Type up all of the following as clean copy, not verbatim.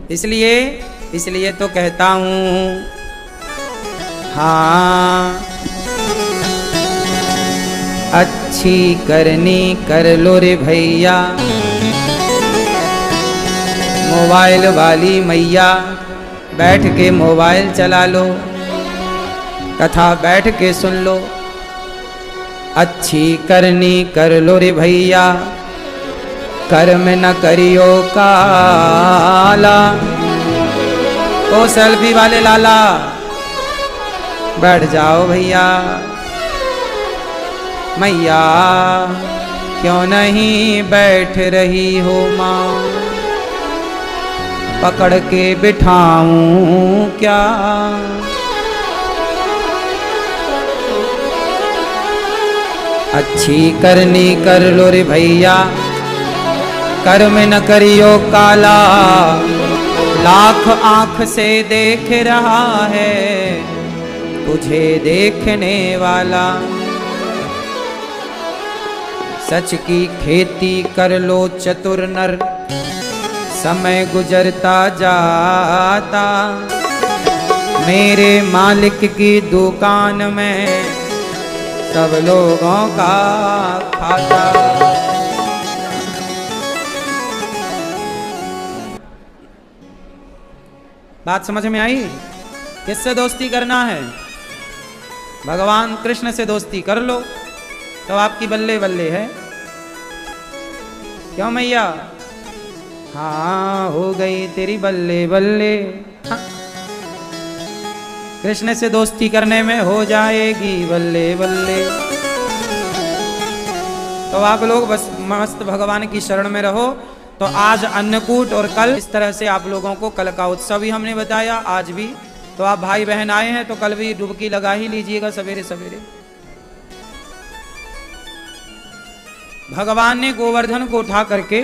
इसलिए तो कहता हूँ हाँ, अच्छी करनी कर लो रे भैया, मोबाइल वाली मैया बैठ के मोबाइल चला लो, कथा बैठ के सुन लो। अच्छी करनी कर लो रे भैया, कर्म न करियो काला। ओ सेल्फी वाले लाला बैठ जाओ भैया, मैया क्यों नहीं बैठ रही हो माँ, पकड़ के बिठाऊं क्या। अच्छी करनी कर लो रे भैया, कर्म न करियो काला। लाख आंख से देख रहा है तुझे देखने वाला। सच की खेती कर लो चतुर नर, समय गुजरता जाता। मेरे मालिक की दुकान में सब लोगों का खाता। बात समझ में आई? किससे दोस्ती करना है? भगवान कृष्ण से दोस्ती कर लो तो आपकी बल्ले बल्ले है। क्यों मैया? हाँ हो गई तेरी बल्ले बल्ले। हाँ। कृष्ण से दोस्ती करने में हो जाएगी बल्ले बल्ले। तो आप लोग बस मस्त भगवान की शरण में रहो। तो आज अन्नकूट और कल इस तरह से आप लोगों को कल का उत्सव भी हमने बताया, आज भी। तो आप भाई बहन आए हैं तो कल भी डुबकी लगा ही लीजिएगा सवेरे सवेरे। भगवान ने गोवर्धन को उठा करके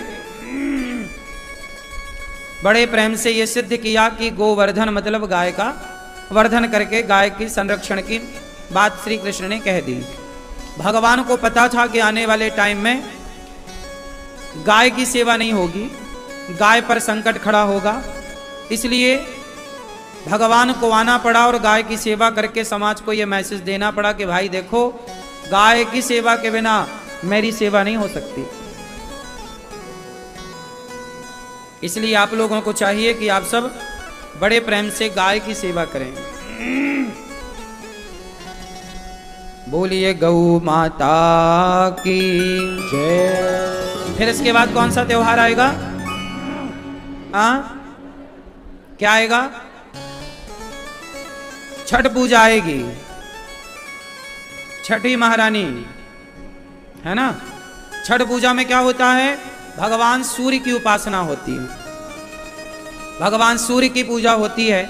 बड़े प्रेम से यह सिद्ध किया कि गोवर्धन मतलब गाय का वर्धन करके गाय की संरक्षण की बात श्री कृष्ण ने कह दी। भगवान को पता था कि आने वाले टाइम में गाय की सेवा नहीं होगी, गाय पर संकट खड़ा होगा। इसलिए भगवान को आना पड़ा और गाय की सेवा करके समाज को यह मैसेज देना पड़ा कि भाई देखो, गाय की सेवा के बिना मेरी सेवा नहीं हो सकती। इसलिए आप लोगों को चाहिए कि आप सब बड़े प्रेम से गाय की सेवा करें। बोलिए गौ माता की जय। फिर इसके बाद कौन सा त्योहार आएगा? क्या आएगा? छठ पूजा आएगी। छठी महारानी है ना। छठ पूजा में क्या होता है? भगवान सूर्य की उपासना होती है, भगवान सूर्य की पूजा होती है।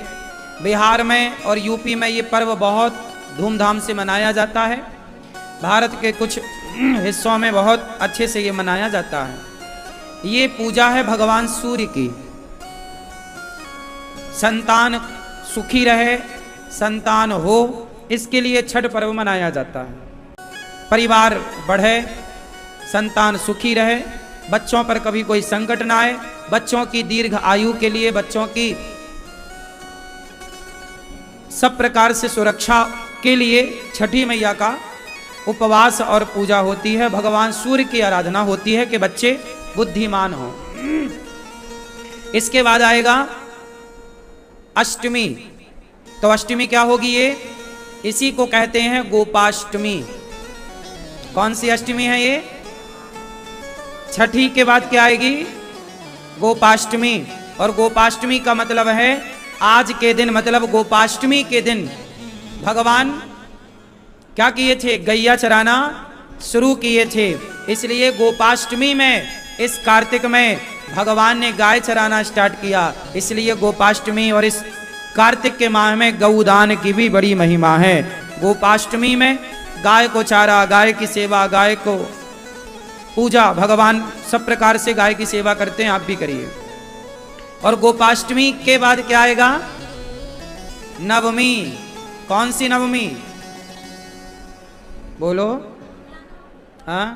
बिहार में और यूपी में ये पर्व बहुत धूमधाम से मनाया जाता है। भारत के कुछ हिस्सों में बहुत अच्छे से ये मनाया जाता है। ये पूजा है भगवान सूर्य की। संतान सुखी रहे, संतान हो, इसके लिए छठ पर्व मनाया जाता है। परिवार बढ़े, संतान सुखी रहे, बच्चों पर कभी कोई संकट ना आए, बच्चों की दीर्घ आयु के लिए, बच्चों की सब प्रकार से सुरक्षा के लिए छठी मैया का उपवास और पूजा होती है। भगवान सूर्य की आराधना होती है कि बच्चे बुद्धिमान हो। इसके बाद आएगा अष्टमी। तो अष्टमी क्या होगी? ये इसी को कहते हैं गोपाष्टमी। कौन सी अष्टमी है ये? छठी के बाद क्या आएगी? गोपाष्टमी। और गोपाष्टमी का मतलब है आज के दिन, मतलब गोपाष्टमी के दिन भगवान क्या किए थे? गैया चराना शुरू किए थे। इसलिए गोपाष्टमी में, इस कार्तिक में भगवान ने गाय चराना स्टार्ट किया। इसलिए गोपाष्टमी और इस कार्तिक के माह में गौदान की भी बड़ी महिमा है। गोपाष्टमी में गाय को चारा, गाय की सेवा, गाय को पूजा, भगवान सब प्रकार से गाय की सेवा करते हैं, आप भी करिए। और गोपाष्टमी के बाद क्या आएगा? नवमी। कौन सी नवमी? बोलो। हाँ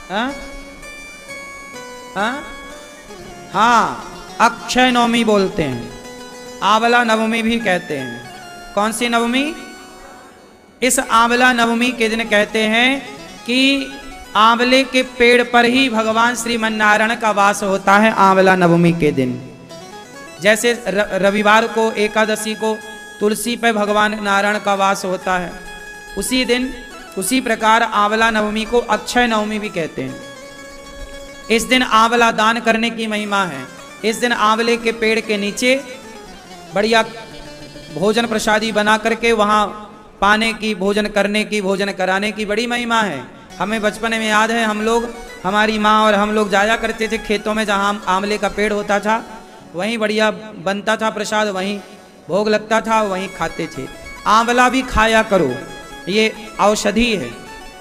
हाँ हाँ हाँ, अक्षय नवमी बोलते हैं, आंवला नवमी भी कहते हैं। कौन सी नवमी? इस आंवला नवमी के दिन कहते हैं कि आंवले के पेड़ पर ही भगवान श्रीमन्नारायण का वास होता है आंवला नवमी के दिन। जैसे रविवार को एकादशी को तुलसी पर भगवान नारायण का वास होता है, उसी दिन उसी प्रकार आंवला नवमी को अक्षय नवमी भी कहते हैं। इस दिन आंवला दान करने की महिमा है। इस दिन आंवले के पेड़ के नीचे बढ़िया भोजन प्रसादी बना करके वहाँ पाने की, भोजन करने की, भोजन कराने की बड़ी महिमा है। हमें बचपन में याद है, हम लोग, हमारी माँ और हम लोग जाया करते थे खेतों में, जहाँ आंवले का पेड़ होता था वहीं बढ़िया बनता था प्रसाद, वहीं भोग लगता था, वहीं खाते थे। आंवला भी खाया करो, ये औषधि है।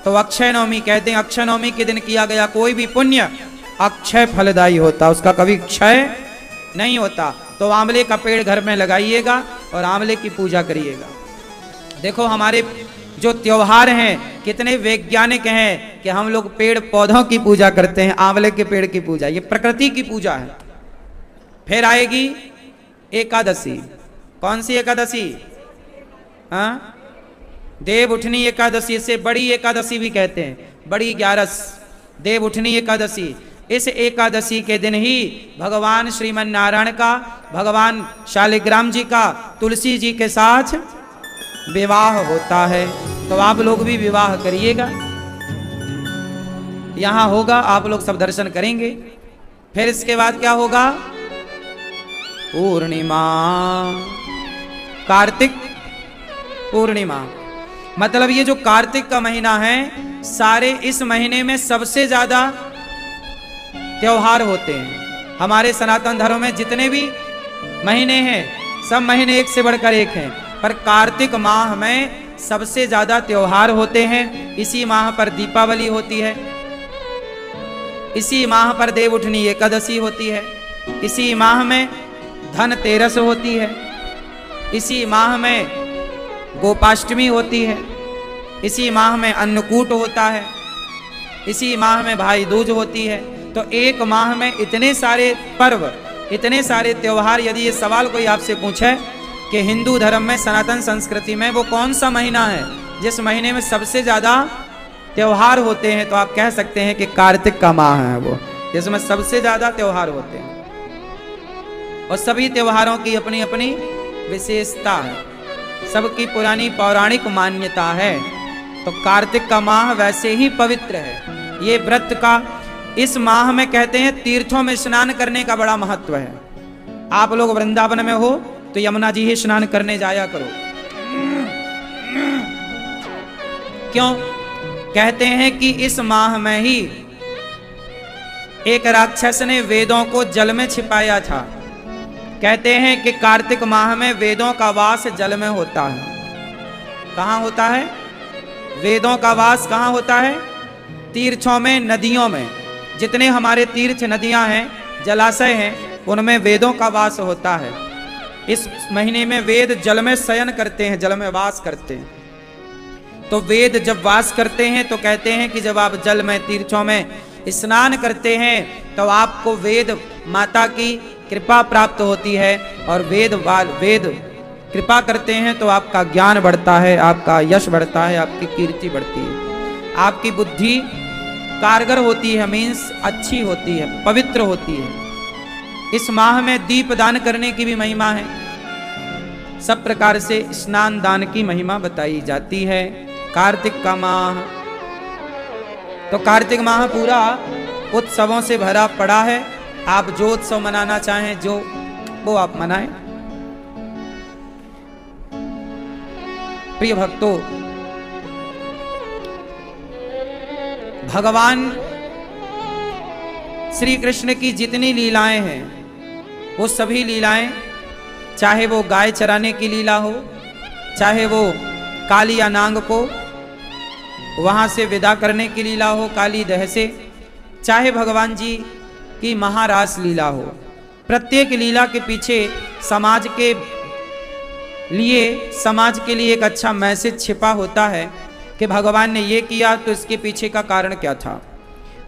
तो अक्षय नवमी कहते हैं, अक्षय नवमी के दिन किया गया कोई भी पुण्य अक्षय फलदायी होता, उसका कभी क्षय नहीं होता। तो आंवले का पेड़ घर में लगाइएगा और आंवले की पूजा करिएगा। देखो हमारे जो त्योहार हैं कितने वैज्ञानिक हैं कि हम लोग पेड़ पौधों की पूजा करते हैं, आंवले के पेड़ की पूजा, ये प्रकृति की पूजा है। फिर आएगी एकादशी। कौन सी एकादशी? हाँ, देव उठनी एकादशी, से बड़ी एकादशी भी कहते हैं, बड़ी 11 देव उठनी एकादशी। इस एकादशी के दिन ही भगवान श्रीमन्नारायण का, भगवान शालिग्राम जी का तुलसी जी के साथ विवाह होता है। तो आप लोग भी विवाह करिएगा, यहां होगा, आप लोग सब दर्शन करेंगे। फिर इसके बाद क्या होगा? पूर्णिमा, कार्तिक पूर्णिमा। मतलब ये जो कार्तिक का महीना है, सारे इस महीने में सबसे ज्यादा त्योहार होते हैं। हमारे सनातन धर्म में जितने भी महीने हैं, सब महीने एक से बढ़कर एक हैं, पर कार्तिक माह में सबसे ज्यादा त्योहार होते हैं। इसी माह पर दीपावली होती है, इसी माह पर देव उठनी एकादशी होती है, इसी माह में धनतेरस होती है, इसी माह में गोपाष्टमी होती है, इसी माह में अन्नकूट होता है, इसी माह में भाई दूज होती है। तो एक माह में इतने सारे पर्व, इतने सारे त्योहार। यदि ये सवाल कोई आपसे पूछे कि हिंदू धर्म में, सनातन संस्कृति में वो कौन सा महीना है जिस महीने में सबसे ज्यादा त्योहार होते हैं, तो आप कह सकते हैं कि कार्तिक का माह है वो, जिसमें सबसे ज्यादा त्योहार होते हैं। और सभी त्योहारों की अपनी अपनी विशेषता है, सबकी पुरानी पौराणिक मान्यता है। तो कार्तिक का माह वैसे ही पवित्र है। ये व्रत का, इस माह में कहते हैं तीर्थों में स्नान करने का बड़ा महत्व है। आप लोग वृंदावन में हो तो यमुना जी ही स्नान करने जाया करो। क्यों? कहते हैं कि इस माह में ही एक राक्षस ने वेदों को जल में छिपाया था। कहते हैं कि कार्तिक माह में वेदों का वास जल में होता है। कहाँ होता है? वेदों का वास कहाँ होता है? तीर्थों में, नदियों में। जितने हमारे तीर्थ नदियां हैं, जलाशय हैं, उनमें वेदों का वास होता है। इस महीने में वेद जल में शयन करते हैं, जल में वास करते हैं। तो वेद जब वास करते हैं तो कहते हैं कि जब आप जल में, तीर्थों में स्नान करते हैं तो आपको वेद माता की कृपा प्राप्त होती है। और वेद कृपा करते हैं तो आपका ज्ञान बढ़ता है, आपका यश बढ़ता है, आपकी कीर्ति बढ़ती है, आपकी बुद्धि कारगर होती है, मीन्स अच्छी होती है, पवित्र होती है। इस माह में दीप दान करने की भी महिमा है। सब प्रकार से स्नान दान की महिमा बताई जाती है। कार्तिक का माह, तो कार्तिक माह पूरा उत्सवों से भरा पड़ा है। आप जो उत्सव मनाना चाहें, जो वो आप मनाएं। प्रिय भक्तों, भगवान श्री कृष्ण की जितनी लीलाएं हैं, वो सभी लीलाएं, चाहे वो गाय चराने की लीला हो, चाहे वो काली या नांग को वहां से विदा करने की लीला हो काली दह से, चाहे भगवान जी की महारास लीला हो, प्रत्येक लीला के पीछे समाज के लिए एक अच्छा मैसेज छिपा होता है कि भगवान ने ये किया तो इसके पीछे का कारण क्या था।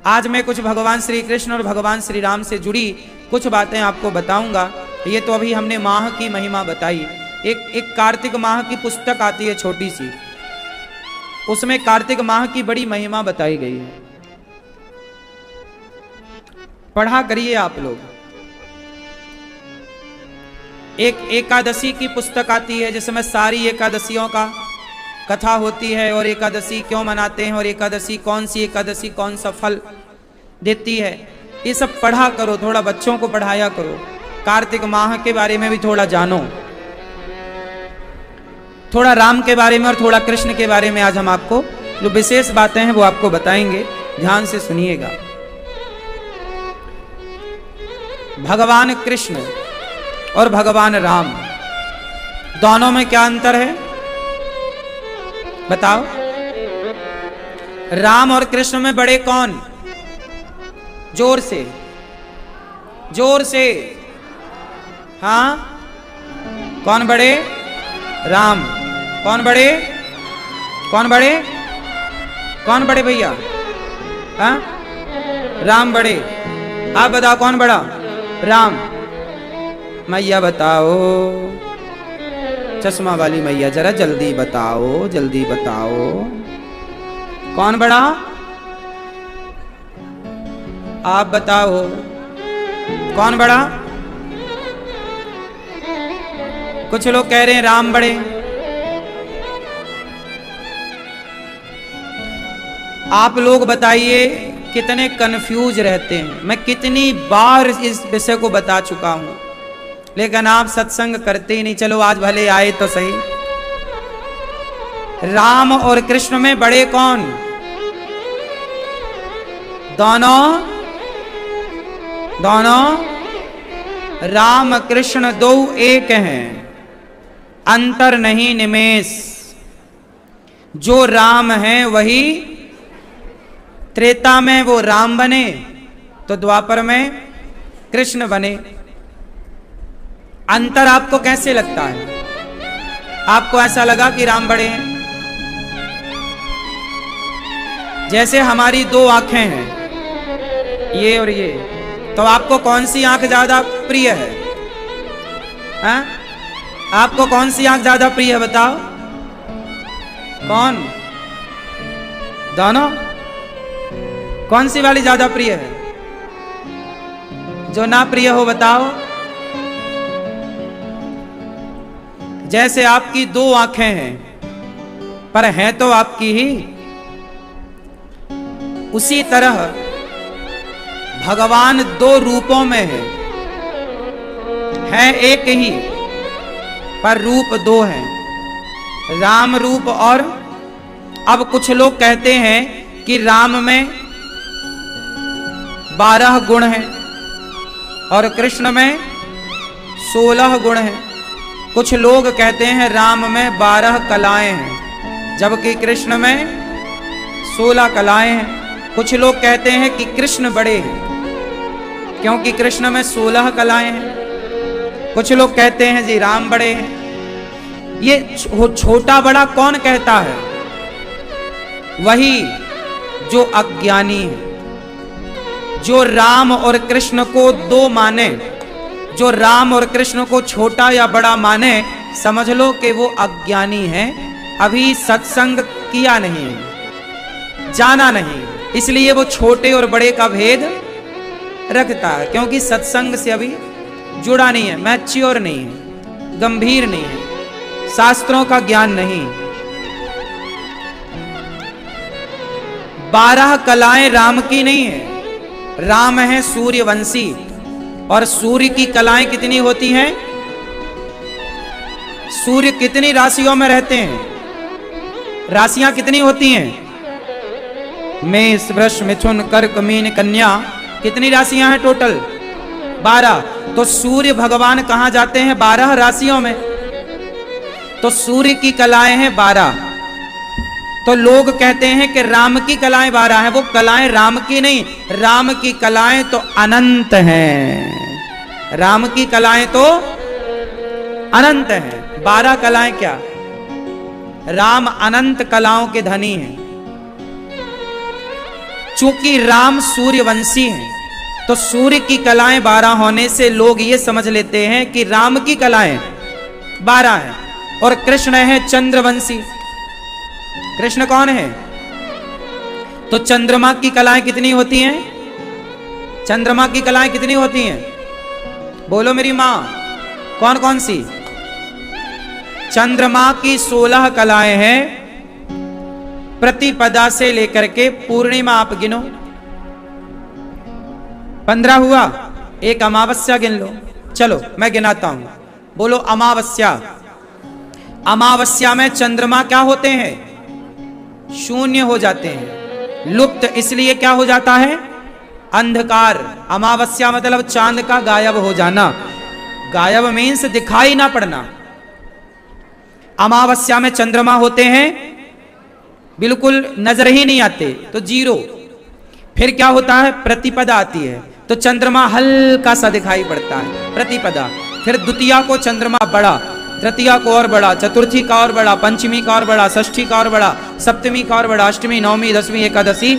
आज मैं कुछ भगवान श्री कृष्ण और भगवान श्री राम से जुड़ी कुछ बातें आपको बताऊंगा। ये तो अभी हमने माह की महिमा बताई। एक कार्तिक माह की पुस्तक आती है छोटी सी, उसमें कार्तिक माह की बड़ी महिमा बताई गई है, पढ़ा करिए आप लोग। एक एकादशी की पुस्तक आती है जिसमें सारी एकादशियों का कथा होती है और एकादशी क्यों मनाते हैं और एकादशी कौन सी एकादशी कौन सा फल देती है। ये सब पढ़ा करो, थोड़ा बच्चों को पढ़ाया करो। कार्तिक माह के बारे में भी थोड़ा जानो, थोड़ा राम के बारे में और थोड़ा कृष्ण के बारे में आज हम आपको जो विशेष बातें हैं वो आपको बताएंगे। ध्यान से सुनिएगा। भगवान कृष्ण और भगवान राम दोनों में क्या अंतर है बताओ? राम और कृष्ण में बड़े कौन? जोर से, जोर से। हाँ, कौन बड़े? राम। कौन बड़े? कौन बड़े? कौन बड़े भैया? हाँ, राम बड़े। आप बताओ कौन बड़ा? राम। मैया बताओ, चश्मा वाली मैया जरा जल्दी बताओ, जल्दी बताओ कौन बड़ा? आप बताओ कौन बड़ा? कुछ लोग कह रहे हैं राम बड़े। आप लोग बताइए कितने कंफ्यूज रहते हैं। मैं कितनी बार इस विषय को बता चुका हूं, लेकिन आप सत्संग करते ही नहीं। चलो आज भले आए तो सही। राम और कृष्ण में बड़े कौन? दोनों, दोनों राम कृष्ण दो एक हैं, अंतर नहीं निमेष। जो राम है वही त्रेता में वो राम बने तो द्वापर में कृष्ण बने। अंतर आपको कैसे लगता है? आपको ऐसा लगा कि राम बड़े हैं? जैसे हमारी दो आंखें हैं, ये और ये, तो आपको कौन सी आंख ज्यादा प्रिय है? हाँ? आपको कौन सी आंख ज्यादा प्रिय है बताओ? कौन? दोनों? कौन सी वाली ज्यादा प्रिय है? जो ना प्रिय हो बताओ। जैसे आपकी दो आंखें हैं पर हैं तो आपकी ही, उसी तरह भगवान दो रूपों में है एक ही पर रूप दो हैं, राम रूप। और अब कुछ लोग कहते हैं कि राम में 12 गुण हैं और कृष्ण में 16 गुण हैं। कुछ लोग कहते हैं राम में 12 कलाएं हैं जबकि कृष्ण में 16 कलाएं हैं। कुछ लोग कहते हैं कि कृष्ण बड़े हैं क्योंकि कृष्ण में 16 कलाएं हैं। कुछ लोग कहते हैं जी राम बड़े हैं। ये छोटा बड़ा कौन कहता है? वही जो अज्ञानी है, जो राम और कृष्ण को दो माने, जो राम और कृष्ण को छोटा या बड़ा माने, समझ लो कि वो अज्ञानी है, अभी सत्संग किया नहीं, जाना नहीं, इसलिए वो छोटे और बड़े का भेद रखता है, क्योंकि सत्संग से अभी जुड़ा नहीं है, मैच्योर नहीं है, गंभीर नहीं है, शास्त्रों का ज्ञान नहीं। 12 कलाएं राम की नहीं है। राम है सूर्यवंशी और सूर्य की कलाएं कितनी होती हैं? सूर्य कितनी राशियों में रहते हैं? राशियां कितनी होती हैं? मेष, वृष, मिथुन, कर्क, मीन, कन्या, कितनी राशियां हैं टोटल? 12। तो सूर्य भगवान कहां जाते हैं? 12 राशियों में। तो सूर्य की कलाएं हैं 12। तो लोग कहते हैं कि राम की कलाएं 12 हैं। वो कलाएं राम की नहीं, राम की कलाएं तो अनंत हैं। राम की कलाएं तो अनंत हैं। 12 कलाएं क्या? राम अनंत कलाओं के धनी हैं। चूंकि राम सूर्यवंशी हैं, तो सूर्य की कलाएं 12 होने से लोग ये समझ लेते हैं कि राम की कलाएं 12 हैं, और कृष्ण है चंद्रवंशी। कृष्ण कौन है? तो चंद्रमा की कलाएं कितनी होती हैं? चंद्रमा की कलाएं कितनी होती हैं? बोलो मेरी मां, कौन कौन सी? चंद्रमा की 16 कलाएं हैं, प्रतिपदा से लेकर के पूर्णिमा आप गिनो। 15 हुआ, एक अमावस्या गिन लो। चलो मैं गिनाता हूं, बोलो अमावस्या। अमावस्या में चंद्रमा क्या होते हैं? शून्य हो जाते हैं, लुप्त। इसलिए क्या हो जाता है? अंधकार। अमावस्या मतलब चांद का गायब हो जाना। गायब मीन्स दिखाई ना पड़ना। अमावस्या में चंद्रमा होते हैं, बिल्कुल नजर ही नहीं आते, तो 0। फिर क्या होता है? प्रतिपदा आती है, तो चंद्रमा हल्का सा दिखाई पड़ता है, प्रतिपदा। फिर द्वितीया को चंद्रमा बड़ा, तृतीया को और बड़ा, चतुर्थी का और बड़ा, पंचमी का और बड़ा, षष्ठी का और बड़ा, सप्तमी का और बड़ा, अष्टमी, नवमी, दसवीं, एकादशी।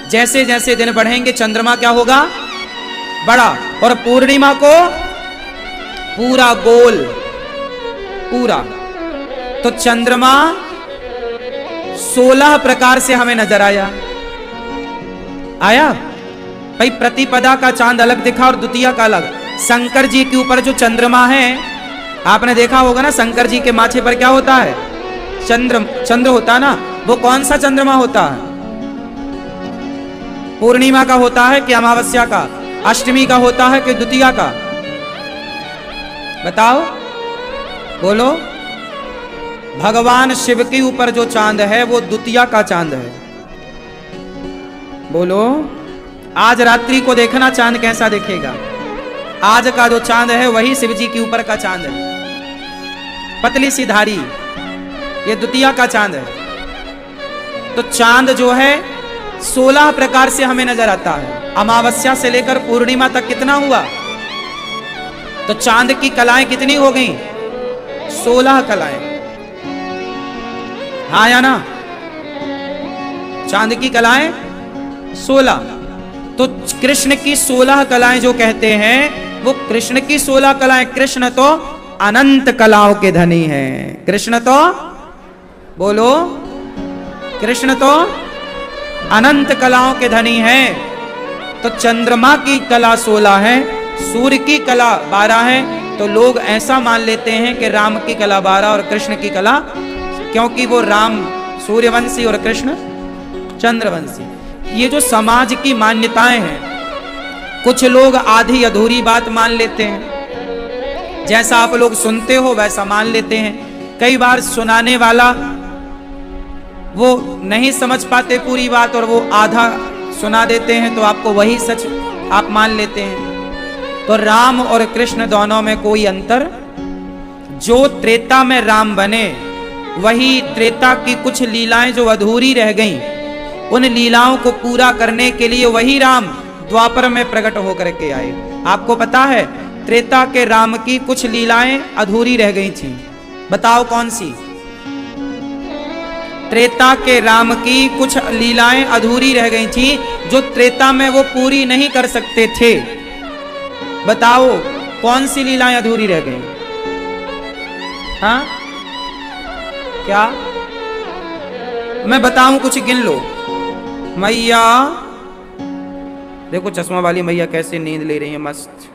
जैसे जैसे दिन बढ़ेंगे चंद्रमा क्या होगा? बड़ा। और पूर्णिमा को पूरा गोल, पूरा। तो चंद्रमा 16 प्रकार से हमें नजर आया भाई। प्रतिपदा का चांद अलग दिखा और द्वितीया का अलग। शंकर जी के ऊपर जो चंद्रमा है, आपने देखा होगा ना, शंकर जी के माथे पर क्या होता है? चंद्र होता है ना। वो कौन सा चंद्रमा होता है? पूर्णिमा का होता है कि अमावस्या का? अष्टमी का होता है कि द्वितीया का? बताओ, बोलो। भगवान शिव के ऊपर जो चांद है वो द्वितीया का चांद है। बोलो। आज रात्रि को देखना चांद कैसा दिखेगा। आज का जो चांद है वही शिव जी के ऊपर का चांद है, पतली सी धारी, ये द्वितीया का चांद है। तो चांद जो है 16 प्रकार से हमें नजर आता है। अमावस्या से लेकर पूर्णिमा तक कितना हुआ? तो चांद की कलाएं कितनी हो गई? 16 कलाएं। हाँ या ना? चांद की कलाएं 16। तो कृष्ण की 16 कलाएं जो कहते हैं, वो कृष्ण की 16 कलाएं। कृष्ण तो अनंत कलाओं के धनी हैं। कृष्ण तो, बोलो, कृष्ण तो अनंत कलाओं के धनी हैं। तो चंद्रमा की कला 16 है, सूर्य की कला 12 है। तो लोग ऐसा मान लेते हैं कि राम की कला 12 और कृष्ण की कला, क्योंकि वो राम सूर्यवंशी और कृष्ण चंद्रवंशी। ये जो समाज की मान्यताएं हैं, कुछ लोग आधी अधूरी बात मान लेते हैं। जैसा आप लोग सुनते हो वैसा मान लेते हैं। कई बार सुनाने वाला वो नहीं समझ पाते पूरी बात, और वो आधा सुना देते हैं, तो आपको वही सच आप मान लेते हैं। तो राम और कृष्ण दोनों में कोई अंतर। जो त्रेता में राम बने, वही त्रेता की कुछ लीलाएं जो अधूरी रह गईं, उन लीलाओं को पूरा करने के लिए वही राम द्वापर में प्रकट होकर के आए। आपको पता है त्रेता के राम की कुछ लीलाएं अधूरी रह गई थी, बताओ कौन सी? त्रेता के राम की कुछ लीलाएं अधूरी रह गई थी, जो त्रेता में वो पूरी नहीं कर सकते थे। बताओ कौन सी लीलाएं अधूरी रह गई? हाँ, क्या? मैं बताऊं, कुछ गिन लो। मैया देखो, चश्मा वाली मैया कैसे नींद ले रही है, मस्त,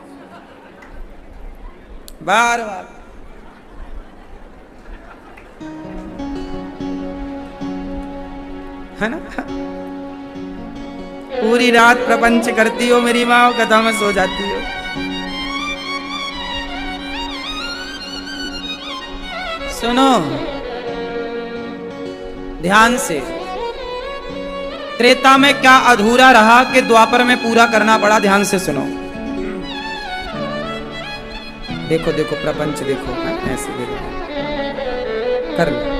बार बार। है ना? पूरी रात प्रपंच करती हो मेरी माँ, कथा में सो जाती हो। सुनो ध्यान से, त्रेता में क्या अधूरा रहा कि द्वापर में पूरा करना पड़ा? ध्यान से सुनो। देखो देखो प्रपंच देखो, ऐसे देखो, कर लो।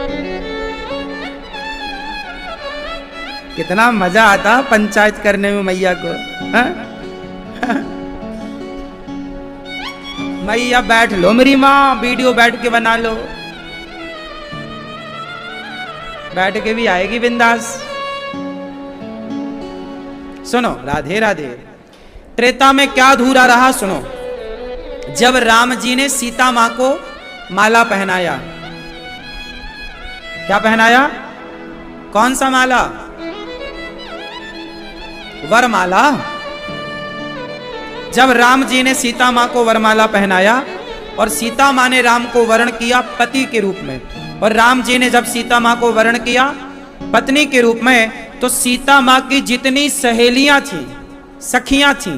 कितना मजा आता पंचायत करने में मैया को। मैया बैठ लो मेरी माँ, वीडियो बैठ के बना लो, बैठ के भी आएगी बिंदास। सुनो, राधे राधे। त्रेता में क्या अधूरा रहा सुनो। जब राम जी ने सीता मां को माला पहनाया, क्या पहनाया? कौन सा माला? वरमाला। जब राम जी ने सीता मां को वरमाला पहनाया और सीता मां ने राम को वरण किया पति के रूप में, और राम जी ने जब सीता मां को वरण किया पत्नी के रूप में, तो सीता मां की जितनी सहेलियां थी, सखियां थी,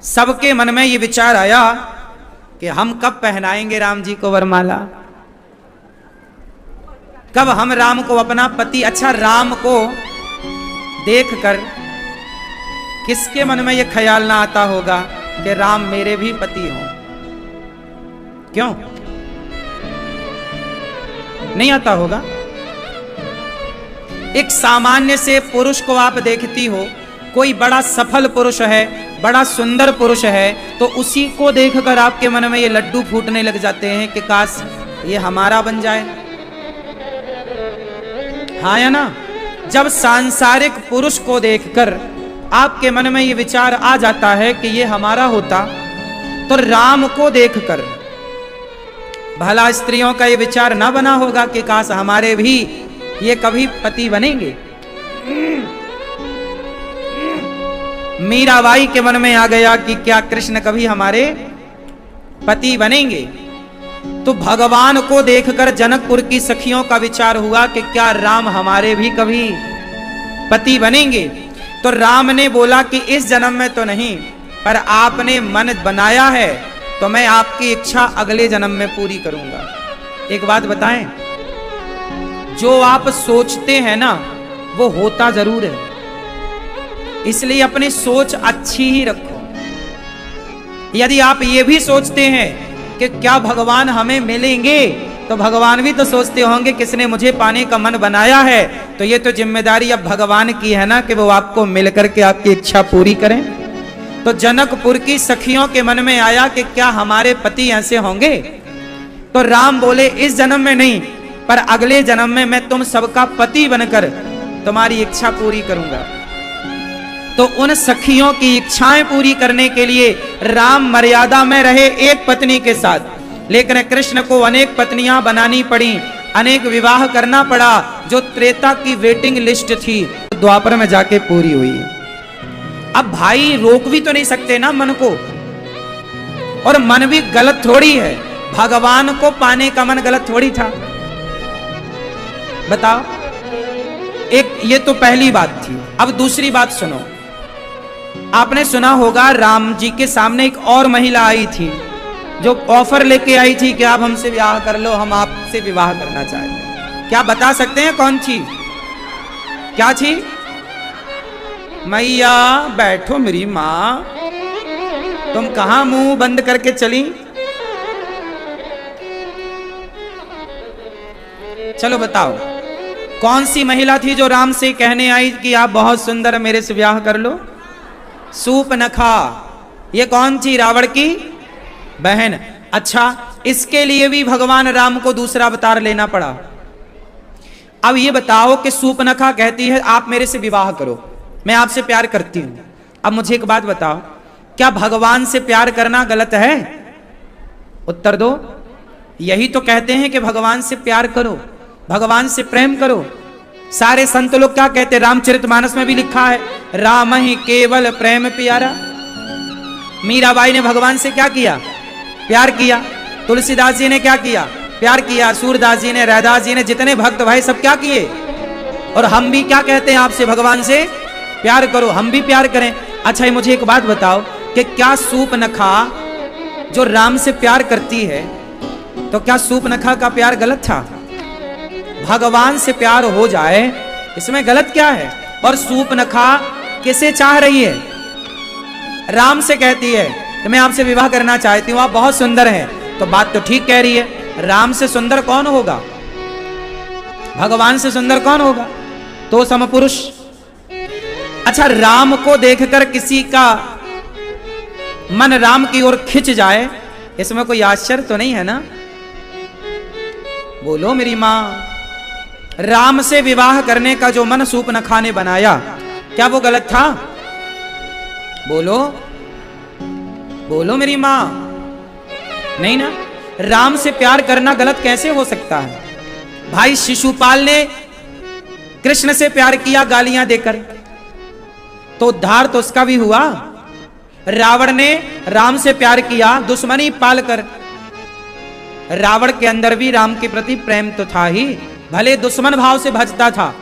सबके मन में ये विचार आया कि हम कब पहनाएंगे राम जी को वरमाला, कब हम राम को अपना पति। अच्छा, राम को देखकर किसके मन में यह ख्याल ना आता होगा कि राम मेरे भी पति हों? क्यों नहीं आता होगा? एक सामान्य से पुरुष को आप देखती हो, कोई बड़ा सफल पुरुष है, बड़ा सुंदर पुरुष है, तो उसी को देखकर आपके मन में ये लड्डू फूटने लग जाते हैं कि काश ये हमारा बन जाए। हाँ या ना? जब सांसारिक पुरुष को देखकर आपके मन में ये विचार आ जाता है कि ये हमारा होता, तो राम को देखकर भला स्त्रियों का ये विचार ना बना होगा कि काश हमारे भी ये कभी पति बनेंगे। मीराबाई के मन में आ गया कि क्या कृष्ण कभी हमारे पति बनेंगे। तो भगवान को देखकर जनकपुर की सखियों का विचार हुआ कि क्या राम हमारे भी कभी पति बनेंगे। तो राम ने बोला कि इस जन्म में तो नहीं, पर आपने मन बनाया है तो मैं आपकी इच्छा अगले जन्म में पूरी करूंगा। एक बात बताएं, जो आप सोचते हैं ना वो होता जरूर है, इसलिए अपनी सोच अच्छी ही रखो। यदि आप ये भी सोचते हैं कि क्या भगवान हमें मिलेंगे, तो भगवान भी तो सोचते होंगे किसने मुझे पाने का मन बनाया है, तो ये तो जिम्मेदारी अब भगवान की है ना कि वो आपको मिलकर के आपकी इच्छा पूरी करें। तो जनकपुर की सखियों के मन में आया कि क्या हमारे पति ऐसे होंगे। तो राम बोले इस जन्म में नहीं, पर अगले जन्म में मैं तुम सबका पति बनकर तुम्हारी इच्छा पूरी करूंगा। तो उन सखियों की इच्छाएं पूरी करने के लिए राम मर्यादा में रहे एक पत्नी के साथ, लेकिन कृष्ण को अनेक पत्नियां बनानी पड़ी, अनेक विवाह करना पड़ा। जो त्रेता की वेटिंग लिस्ट थी द्वापर में जाके पूरी हुई। अब भाई रोक भी तो नहीं सकते ना मन को, और मन भी गलत थोड़ी है, भगवान को पाने का मन गलत थोड़ी था। बताओ, एक ये तो पहली बात थी। अब दूसरी बात सुनो। आपने सुना होगा राम जी के सामने एक और महिला आई थी जो ऑफर लेके आई थी कि आप हमसे विवाह कर लो, हम आपसे विवाह करना चाहते हैं। क्या बता सकते हैं कौन थी? क्या थी? मैया बैठो मेरी मां, तुम कहां मुंह बंद करके चली? चलो बताओ कौन सी महिला थी जो राम से कहने आई कि आप बहुत सुंदर, मेरे से विवाह कर लो? सूपनखा। ये कौन थी? रावण की बहन। अच्छा, इसके लिए भी भगवान राम को दूसरा अवतार लेना पड़ा। अब ये बताओ कि सूपनखा कहती है आप मेरे से विवाह करो, मैं आपसे प्यार करती हूं। अब मुझे एक बात बताओ, क्या भगवान से प्यार करना गलत है? उत्तर दो। यही तो कहते हैं कि भगवान से प्यार करो, भगवान से प्रेम करो। सारे संत लोग क्या कहते हैं? रामचरितमानस में भी लिखा है, राम ही केवल प्रेम प्यारा। मीराबाई ने भगवान से क्या किया? प्यार किया। तुलसीदास जी ने क्या किया? प्यार किया। सूरदास जी ने, रैदास जी ने, जितने भक्त भाई सब क्या किए। और हम भी क्या कहते हैं आपसे? भगवान से प्यार करो, हम भी प्यार करें। अच्छा, मुझे एक बात बताओ कि क्या सूपनखा जो राम से प्यार करती है, तो क्या सूपनखा का प्यार गलत था? भगवान से प्यार हो जाए इसमें गलत क्या है? और सूपनखा किसे चाह रही है? राम से कहती है कि मैं आपसे विवाह करना चाहती हूं, आप बहुत सुंदर हैं। तो बात तो ठीक कह रही है। राम से सुंदर कौन होगा? भगवान से सुंदर कौन होगा? तो समपुरुष। अच्छा, राम को देखकर किसी का मन राम की ओर खिंच जाए, इसमें कोई आश्चर्य तो नहीं है ना? बोलो मेरी मां। राम से विवाह करने का जो मन सूपनखा ने बनाया, क्या वो गलत था? बोलो बोलो मेरी मां। नहीं ना। राम से प्यार करना गलत कैसे हो सकता है? भाई शिशुपाल ने कृष्ण से प्यार किया गालियां देकर, तो उद्धार तो उसका भी हुआ। रावण ने राम से प्यार किया दुश्मनी पालकर, रावण के अंदर भी राम के प्रति प्रेम तो था ही, भले दुश्मन भाव से भजता था।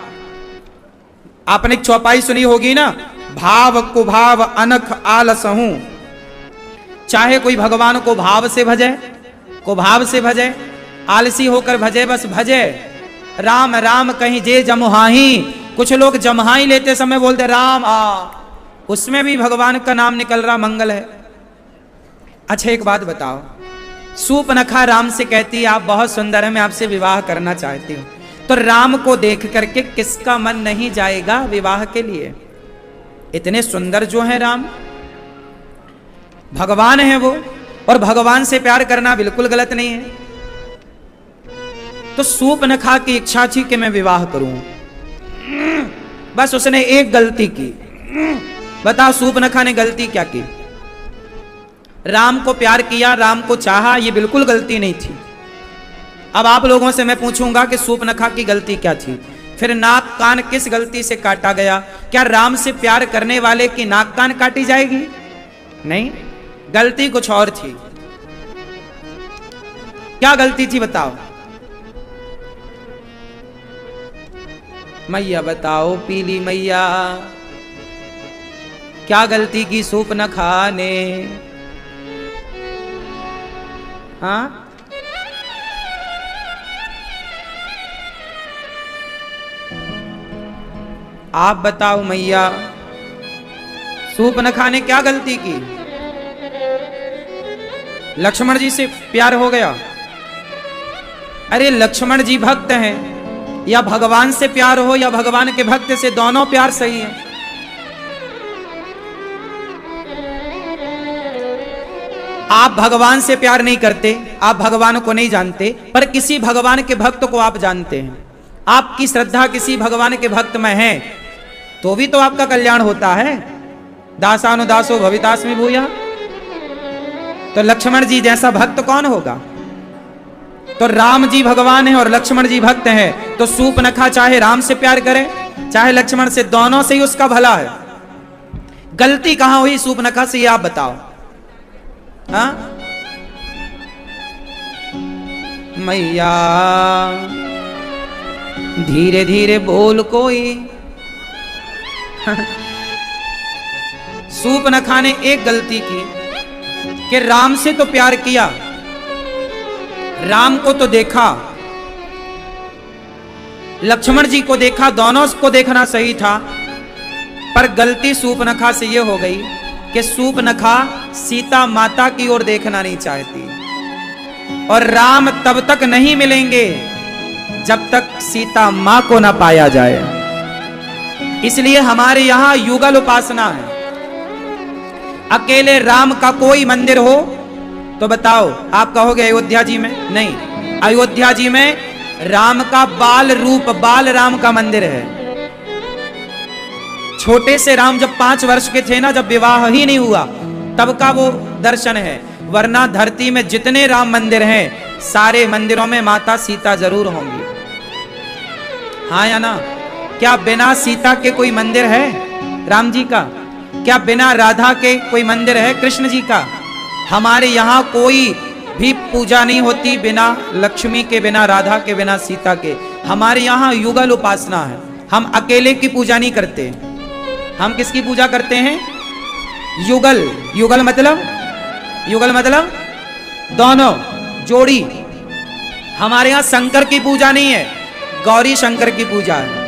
आपने एक चौपाई सुनी होगी ना, भाव कुभाव अनख आलस हूं। चाहे कोई भगवान को भाव से भजे, कुभाव से भजे, आलसी होकर भजे, बस भजे राम राम कहीं जे जमुहाही। कुछ लोग जमहाई लेते समय बोलते राम आ, उसमें भी भगवान का नाम निकल रहा, मंगल है। अच्छा एक बात बताओ, सूपनखा राम से कहती है आप बहुत सुंदर है, मैं आपसे विवाह करना चाहती हूं, तो राम को देख करके किसका मन नहीं जाएगा विवाह के लिए? इतने सुंदर जो है राम, भगवान है वो, और भगवान से प्यार करना बिल्कुल गलत नहीं है। तो सूपनखा की इच्छा थी कि मैं विवाह करूं, बस उसने एक गलती की। बताओ सूपनखा ने गलती क्या की? राम को प्यार किया, राम को चाहा, ये बिल्कुल गलती नहीं थी। अब आप लोगों से मैं पूछूंगा कि सूपनखा की गलती क्या थी? फिर नाक कान किस गलती से काटा गया? क्या राम से प्यार करने वाले की नाक कान काटी जाएगी? नहीं, गलती कुछ और थी। क्या गलती थी बताओ? मैया बताओ, पीली मैया, क्या गलती की सूपनखा ने? हाँ, आप बताओ मैया, सूपनखा ने क्या गलती की? लक्ष्मण जी से प्यार हो गया। अरे लक्ष्मण जी भक्त हैं, या भगवान से प्यार हो या भगवान के भक्त से, दोनों प्यार सही है। आप भगवान से प्यार नहीं करते, आप भगवान को नहीं जानते, पर किसी भगवान के भक्त को आप जानते हैं, आपकी श्रद्धा किसी भगवान के भक्त में है, तो भी तो आपका कल्याण होता है। दासानुदासो भवितास्मि भूया। तो लक्ष्मण जी जैसा भक्त कौन होगा? तो राम जी भगवान है और लक्ष्मण जी भक्त है, तो सूपनखा चाहे राम से प्यार करे चाहे लक्ष्मण से, दोनों से ही उसका भला है। गलती कहां हुई सूपनखा से, ये आप बताओ। हाँ मैया, धीरे धीरे बोल कोई। सूपनखा ने एक गलती की कि राम से तो प्यार किया, राम को तो देखा, लक्ष्मण जी को देखा, दोनों को देखना सही था, पर गलती सूपनखा से यह हो गई कि सूपनखा सीता माता की ओर देखना नहीं चाहती, और राम तब तक नहीं मिलेंगे जब तक सीता मां को ना पाया जाए। इसलिए हमारे यहां युगल उपासना है। अकेले राम का कोई मंदिर हो तो बताओ, आप कहोगे अयोध्या जी में? नहीं, अयोध्या जी में राम का बाल रूप, बाल राम का मंदिर है। छोटे से राम जब 5 वर्ष के थे ना, जब विवाह ही नहीं हुआ, तब का वो दर्शन है। वरना धरती में जितने राम मंदिर हैं, सारे मंदिरों में माता सीता जरूर होंगी। हाँ या ना? क्या बिना सीता के कोई मंदिर है राम जी का? क्या बिना राधा के कोई मंदिर है कृष्ण जी का? हमारे यहाँ कोई भी पूजा नहीं होती बिना लक्ष्मी के, बिना राधा के, बिना सीता के। हमारे यहाँ युगल उपासना है। हम अकेले की पूजा नहीं करते। हम किसकी पूजा करते हैं? युगल। युगल मतलब, युगल मतलब दोनों, जोड़ी। हमारे यहाँ शंकर की पूजा नहीं है, गौरी शंकर की पूजा है।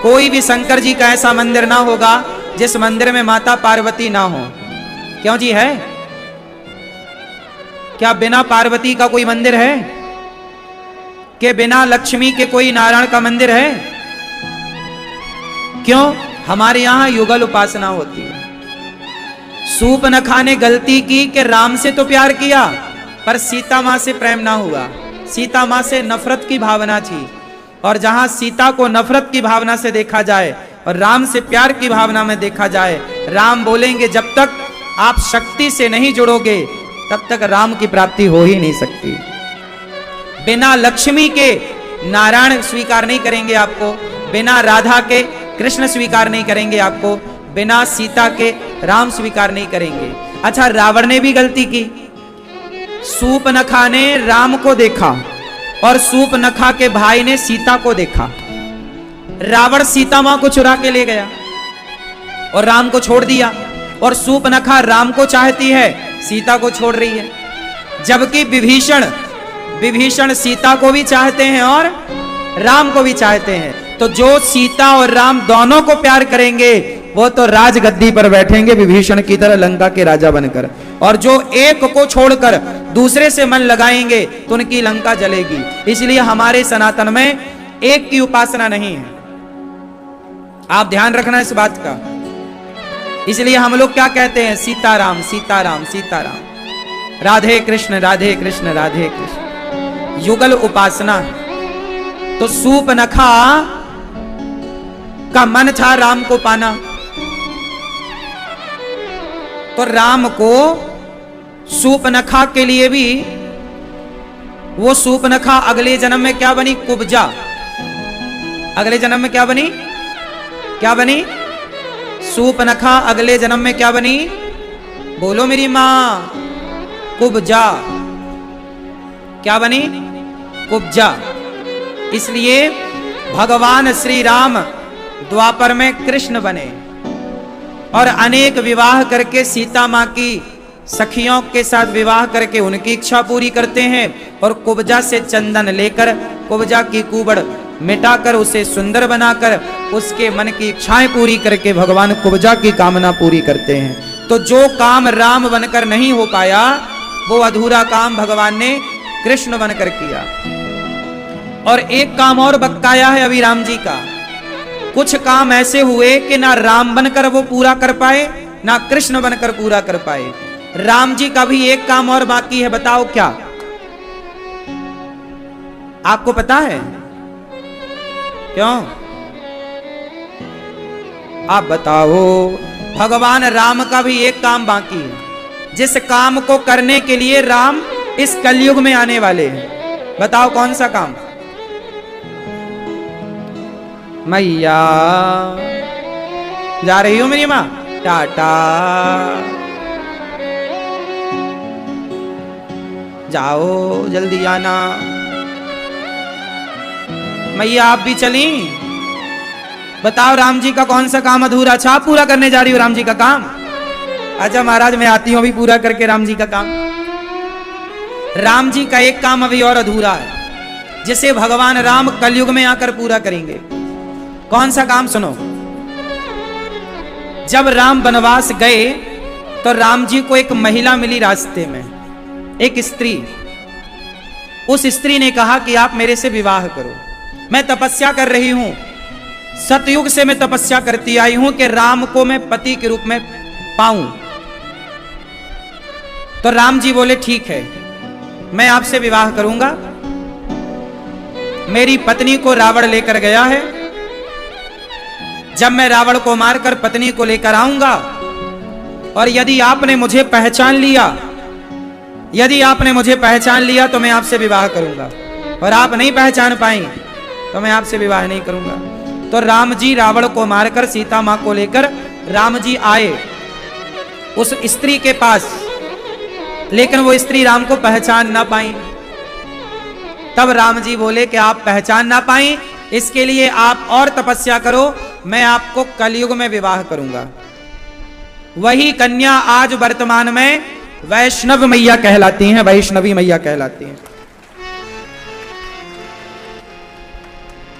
कोई भी शंकर जी का ऐसा मंदिर ना होगा जिस मंदिर में माता पार्वती ना हो। क्यों जी है? क्या बिना पार्वती का कोई मंदिर है? कि बिना लक्ष्मी के कोई नारायण का मंदिर है? क्यों? हमारे यहां युगल उपासना होती है। सूपनखा ने गलती की कि राम से तो प्यार किया, पर सीता मां से प्रेम ना हुआ। सीता मां से नफरत की भावना थी, और जहां सीता को नफरत की भावना से देखा जाए, और राम से प्यार की भावना में देखा जाए, राम बोलेंगे जब तक आप शक्ति से नहीं जुड़ोगे तब तक राम की प्राप्ति हो ही नहीं सकती। बिना लक्ष्मी के नारायण स्वीकार नहीं करेंगे आपको, बिना राधा के कृष्ण स्वीकार नहीं करेंगे आपको, बिना सीता के राम स्वीकार नहीं करेंगे। अच्छा, रावण ने भी गलती की। सूपनखा ने राम को देखा और सूपनखा के भाई ने सीता को देखा। रावण सीता मां को चुरा के ले गया और राम को छोड़ दिया, और सूपनखा राम को चाहती है, सीता को छोड़ रही है। जबकि विभीषण सीता को भी चाहते हैं और राम को भी चाहते हैं। तो जो सीता और राम दोनों को प्यार करेंगे वो तो राजगद्दी पर बैठेंगे विभीषण की तरह लंका के राजा बनकर, और जो एक को छोड़कर दूसरे से मन लगाएंगे तो उनकी लंका जलेगी। इसलिए हमारे सनातन में एक की उपासना नहीं है, आप ध्यान रखना इस बात का। इसलिए हम लोग क्या कहते हैं, सीताराम सीताराम सीताराम, राधे कृष्ण राधे कृष्ण राधे कृष्ण, युगल उपासना है। तो सूपनखा का मन था राम को पाना, तो राम को सूपनखा के लिए भी वो सूपनखा अगले जन्म में क्या बनी, कुब्जा। अगले जन्म में क्या बनी, क्या बनी, सूपनखा अगले जन्म में क्या बनी, बोलो मेरी मां, कुब्जा। क्या बनी, कुब्जा। इसलिए भगवान श्री राम द्वापर में कृष्ण बने और अनेक विवाह करके सीता मां की सखियों के साथ विवाह करके उनकी इच्छा पूरी करते हैं, और कुब्जा से चंदन लेकर कुब्जा की कुबड़ मिटाकर उसे सुंदर बनाकर उसके मन की इच्छाएं पूरी करके भगवान कुब्जा की कामना पूरी करते हैं। तो जो काम राम बनकर नहीं हो पाया वो अधूरा काम भगवान ने कृष्ण बनकर किया। और एक काम और बकाया है अभी राम जी का। कुछ काम ऐसे हुए कि ना राम बनकर वो पूरा कर पाए ना कृष्ण बनकर पूरा कर पाए। राम जी का भी एक काम और बाकी है, बताओ क्या, आपको पता है? क्यों, आप बताओ। भगवान राम का भी एक काम बाकी है, जिस काम को करने के लिए राम इस कलयुग में आने वाले हैं। बताओ कौन सा काम? मैया जा रही हो मेरी मां, टाटा, जाओ जल्दी आना। मैया आप भी चली? बताओ राम जी का कौन सा काम अधूरा? अच्छा, आप पूरा करने जा रही हो राम जी का काम? अच्छा महाराज, मैं आती हूं अभी पूरा करके राम जी का काम। राम जी का एक काम अभी और अधूरा है, जिसे भगवान राम कलयुग में आकर पूरा करेंगे। कौन सा काम? सुनो। जब राम वनवास गए तो राम जी को एक महिला मिली रास्ते में, एक स्त्री। उस स्त्री ने कहा कि आप मेरे से विवाह करो, मैं तपस्या कर रही हूं, सतयुग से मैं तपस्या करती आई हूं कि राम को मैं पति के रूप में पाऊं। तो राम जी बोले ठीक है, मैं आपसे विवाह करूंगा। मेरी पत्नी को रावण लेकर गया है, जब मैं रावण को मारकर पत्नी को लेकर आऊंगा, और यदि आपने मुझे पहचान लिया, यदि आपने मुझे पहचान लिया तो मैं आपसे विवाह करूंगा, और आप नहीं पहचान पाई तो मैं आपसे विवाह नहीं करूंगा। तो राम जी रावण को मारकर सीता मां को लेकर राम जी आए उस स्त्री के पास, लेकिन वो स्त्री राम को पहचान ना पाई। तब राम जी बोले कि आप पहचान ना पाई, इसके लिए आप और तपस्या करो, मैं आपको कलयुग में विवाह करूंगा। वही कन्या आज वर्तमान में वैष्णव मैया कहलाती हैं, वैष्णवी मैया कहलाती हैं।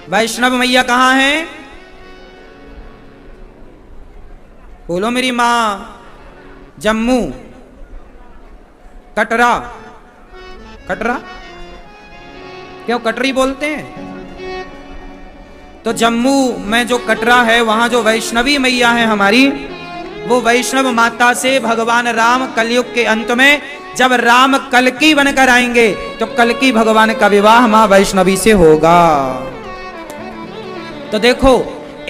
वैष्णव मैया कहां है? बोलो मेरी मां। जम्मू, कटरा, कटरा क्यों कटरी बोलते हैं? तो जम्मू में जो कटरा है, वहां जो वैष्णवी मैया है हमारी, वो वैष्णव माता से भगवान राम कलयुग के अंत में जब राम कल्कि बनकर आएंगे तो कल्कि भगवान का विवाह मां वैष्णवी से होगा। तो देखो,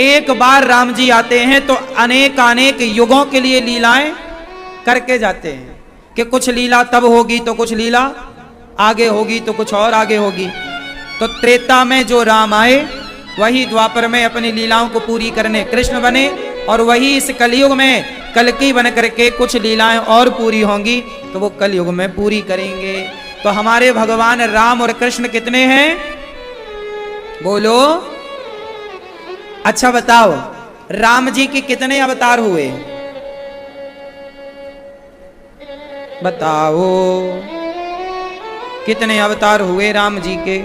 एक बार राम जी आते हैं तो अनेक अनेक युगों के लिए लीलाएं करके जाते हैं कि कुछ लीला तब होगी तो कुछ लीला आगे होगी तो कुछ और आगे होगी। तो त्रेता में जो राम आए वही द्वापर में अपनी लीलाओं को पूरी करने कृष्ण बने, और वही इस कलयुग में कल्कि बन करके कुछ लीलाएं और पूरी होंगी तो वो कलयुग में पूरी करेंगे। तो हमारे भगवान राम और कृष्ण कितने हैं बोलो? अच्छा बताओ, राम जी के कितने अवतार हुए बताओ? कितने अवतार हुए राम जी के?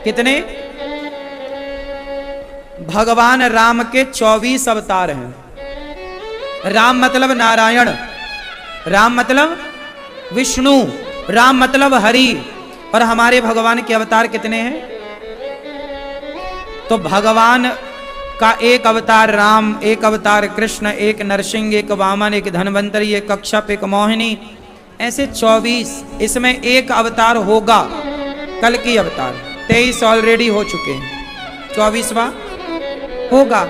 कितने? भगवान राम के 24 अवतार हैं। राम मतलब नारायण, राम मतलब विष्णु, राम मतलब हरि। और हमारे भगवान के अवतार कितने हैं? तो भगवान का एक अवतार राम, एक अवतार कृष्ण, एक नरसिंह, एक वामन, एक धन्वंतरी, एक कच्छप, एक मोहिनी, ऐसे 24। इसमें एक अवतार होगा कल की अवतार। 23 ऑलरेडी हो चुके हैं, 24वां होगा।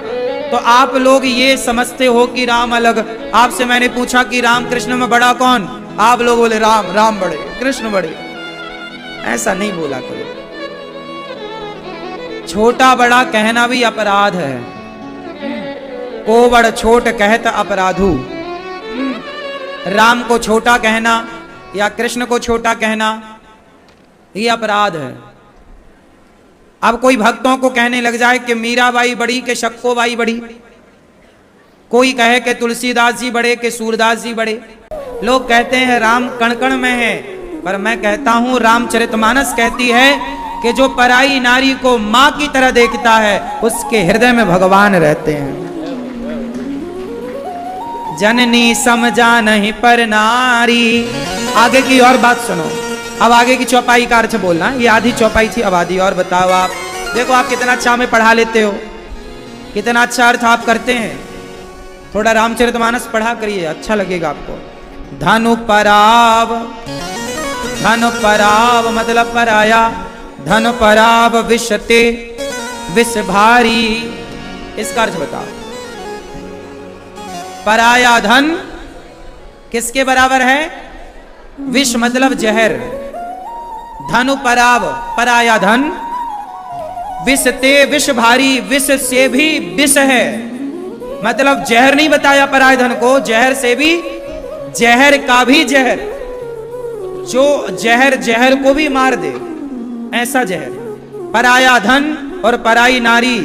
तो आप लोग ये समझते हो कि राम अलग। आपसे मैंने पूछा कि राम कृष्ण में बड़ा कौन? आप लोग बोले राम, राम बड़े कृष्ण बड़े। ऐसा नहीं बोला करो। छोटा बड़ा कहना भी अपराध है। को बड़ छोट कहत अपराधु। राम को छोटा कहना या कृष्ण को छोटा कहना ये अपराध है। अब कोई भक्तों को कहने लग जाए कि मीराबाई बड़ी के शक्कोबाई बड़ी, कोई कहे कि तुलसीदास जी बड़े के सूरदास जी बड़े। लोग कहते हैं राम कण कण में है, पर मैं कहता हूं रामचरितमानस कहती है कि जो पराई नारी को मां की तरह देखता है उसके हृदय में भगवान रहते हैं। जननी समझा नहीं पर नारी। आगे की और बात सुनो। अब आगे की चौपाई का अर्थ बोलना। ये आधी चौपाई थी, अब आधी और बताओ। आप देखो आप कितना अच्छा हमें पढ़ा लेते हो, कितना अच्छा अर्थ आप करते हैं। थोड़ा रामचरितमानस पढ़ा करिए, अच्छा लगेगा आपको। धनु पराव, धनु पराव मतलब पराया। धनु पराव विषते, विष भारी। इसका अर्थ बताओ। पराया धन किसके बराबर है? विष मतलब जहर। धनु पराव पराया धन, विष ते विष भारी। विष से भी विष है, मतलब जहर नहीं बताया पराय धन को, जहर से भी, जहर का भी जहर। जो जहर जहर को भी मार दे, ऐसा जहर। पराया धन और पराई नारी,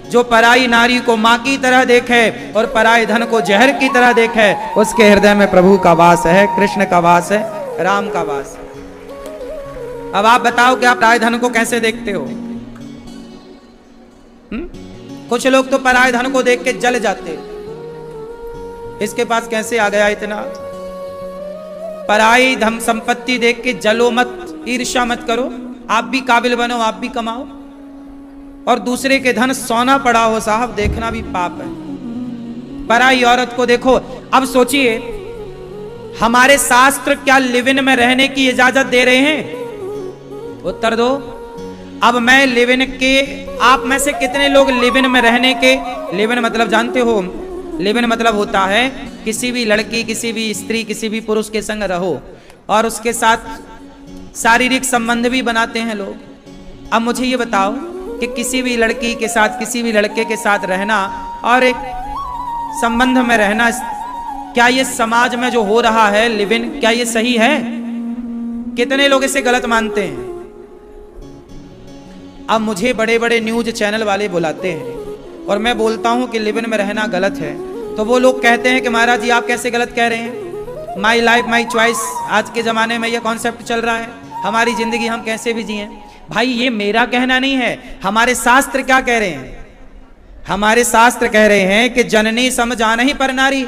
जो पराई नारी को मां की तरह देखे और पराय धन को जहर की तरह देखे, उसके हृदय में प्रभु का वास है, कृष्ण का वास है, राम का वास है। अब आप बताओ कि आप पराय धन को कैसे देखते हो? कुछ लोग तो पराय धन को देख के जल जाते। इसके पास कैसे आ गया इतना? पराई धन संपत्ति देख के जलो मत, ईर्ष्या मत करो। आप भी काबिल बनो, आप भी कमाओ। और दूसरे के धन सोना पड़ा हो साहब, देखना भी पाप है। पराई औरत को देखो। अब सोचिए, हमारे शास्त्र क्या लिव इन में रहने की इजाजत दे रहे हैं? उत्तर दो। अब मैं लिव इन के, आप में से कितने लोग लिव इन में रहने के, लिव इन मतलब जानते हो? लिव इन मतलब होता है किसी भी लड़की, किसी भी स्त्री, किसी भी पुरुष के संग रहो और उसके साथ शारीरिक संबंध भी बनाते हैं लोग। अब मुझे ये बताओ कि किसी भी लड़की के साथ, किसी भी लड़के के साथ रहना और एक संबंध में रहना, क्या ये समाज में जो हो रहा है लिव इन, क्या ये सही है? कितने लोग इसे गलत मानते हैं? अब मुझे बड़े बड़े न्यूज चैनल वाले बुलाते हैं और मैं बोलता हूं कि लिव इन में रहना गलत है, तो वो लोग कहते हैं कि महाराज जी आप कैसे गलत कह रहे हैं? माई लाइफ माई चॉइस, आज के जमाने में ये कॉन्सेप्ट चल रहा है, हमारी जिंदगी हम कैसे भी जिएं। भाई ये मेरा कहना नहीं है, हमारे शास्त्र क्या कह रहे हैं? हमारे शास्त्र कह रहे हैं कि जननी समझा नहीं पर नारी।